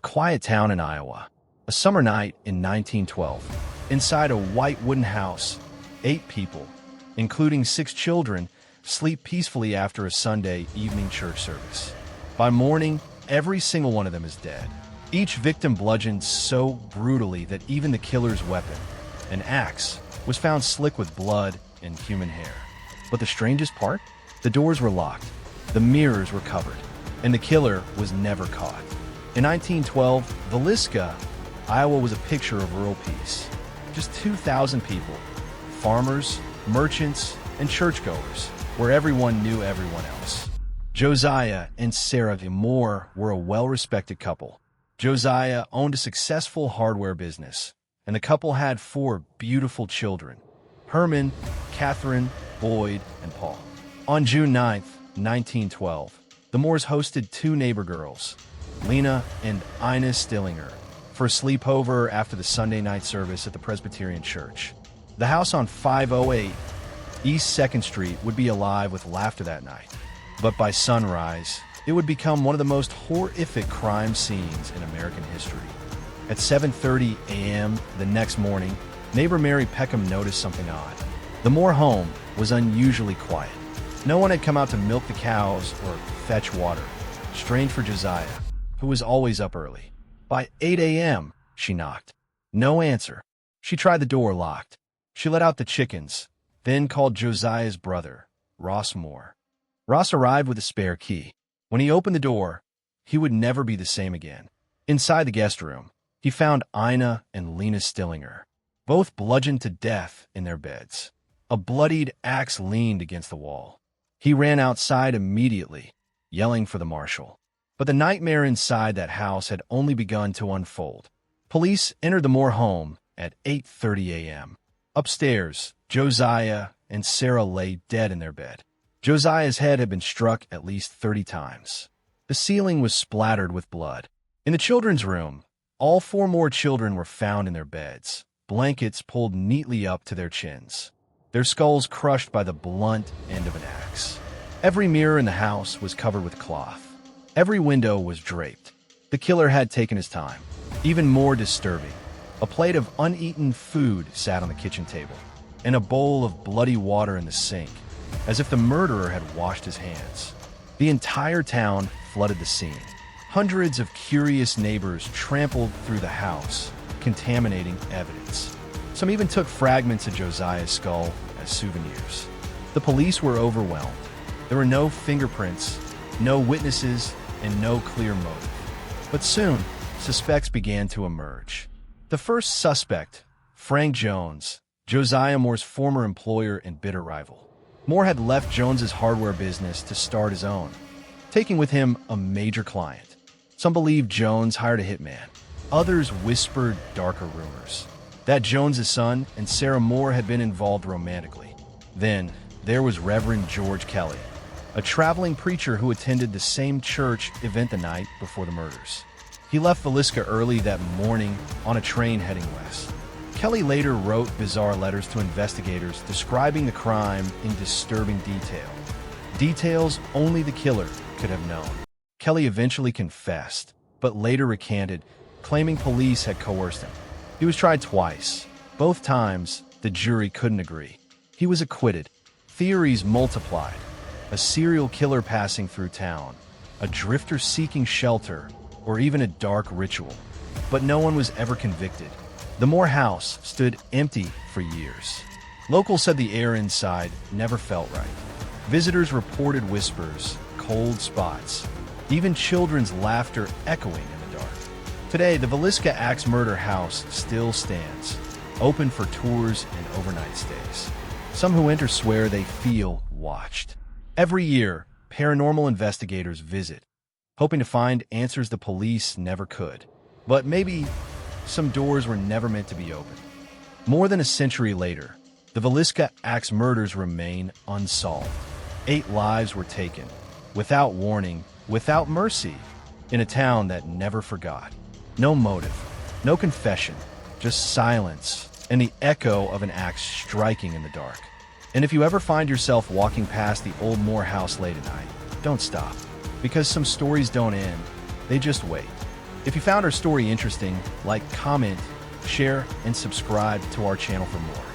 quiet town in Iowa. A summer night in 1912. Inside a white wooden house, 8 people, including 6 children, sleep peacefully after a Sunday evening church service. By morning, every single one of them is dead. Each victim bludgeoned so brutally that even the killer's weapon, an axe, was found slick with blood and human hair. But the strangest part? The doors were locked, the mirrors were covered, and the killer was never caught. In 1912, Villisca, Iowa was a picture of rural peace. Just 2,000 people, farmers, merchants, and churchgoers, where everyone knew everyone else. Josiah and Sarah Moore were a well-respected couple. Josiah owned a successful hardware business, and the couple had 4 beautiful children: Herman, Catherine, Boyd, and Paul. On June 9, 1912, the Moores hosted 2 neighbor girls, Lena and Ina Stillinger, for a sleepover after the Sunday night service at the Presbyterian Church. The house on 508 East 2nd Street would be alive with laughter that night. But by sunrise, it would become one of the most horrific crime scenes in American history. At 7:30 a.m. the next morning, neighbor Mary Peckham noticed something odd. The Moore home was unusually quiet. No one had come out to milk the cows or fetch water. Strange for Josiah, who was always up early. By 8 a.m., she knocked. No answer. She tried the door locked. She let out the chickens, then called Josiah's brother, Ross Moore. Ross arrived with a spare key. When he opened the door, he would never be the same again. Inside the guest room, he found Ina and Lena Stillinger, both bludgeoned to death in their beds. A bloodied axe leaned against the wall. He ran outside immediately, yelling for the marshal. But the nightmare inside that house had only begun to unfold. Police entered the Moore home at 8:30 a.m. Upstairs, Josiah and Sarah lay dead in their bed. Josiah's head had been struck at least 30 times. The ceiling was splattered with blood. In the children's room, all 4 more children were found in their beds, blankets pulled neatly up to their chins, their skulls crushed by the blunt end of an axe. Every mirror in the house was covered with cloth. Every window was draped. The killer had taken his time. Even more disturbing, a plate of uneaten food sat on the kitchen table, and a bowl of bloody water in the sink, as if the murderer had washed his hands. The entire town flooded the scene. Hundreds of curious neighbors trampled through the house, contaminating evidence. Some even took fragments of Josiah's skull as souvenirs. The police were overwhelmed. There were no fingerprints, no witnesses, and no clear motive. But soon, suspects began to emerge. The first suspect, Frank Jones, Josiah Moore's former employer and bitter rival. Moore had left Jones's hardware business to start his own, taking with him a major client. Some believed Jones hired a hitman. Others whispered darker rumors that Jones's son and Sarah Moore had been involved romantically. Then, there was Reverend George Kelly, a traveling preacher who attended the same church event the night before the murders. He left Villisca early that morning on a train heading west. Kelly later wrote bizarre letters to investigators describing the crime in disturbing detail. Details only the killer could have known. Kelly eventually confessed, but later recanted, claiming police had coerced him. He was tried twice. Both times, the jury couldn't agree. He was acquitted. Theories multiplied. A serial killer passing through town, a drifter seeking shelter, or even a dark ritual. But no one was ever convicted. The Moore house stood empty for years. Locals said the air inside never felt right. Visitors reported whispers, cold spots, even children's laughter echoing in the dark. Today, the Villisca Axe Murder house still stands, open for tours and overnight stays. Some who enter swear they feel watched. Every year, paranormal investigators visit, hoping to find answers the police never could. But maybe some doors were never meant to be opened. More than a century later, the Villisca Axe Murders remain unsolved. 8 lives were taken, without warning, without mercy, in a town that never forgot. No motive, no confession, just silence and the echo of an axe striking in the dark. And if you ever find yourself walking past the old Moore house late at night, don't stop, because some stories don't end, they just wait. If you found our story interesting, like, comment, share, and subscribe to our channel for more.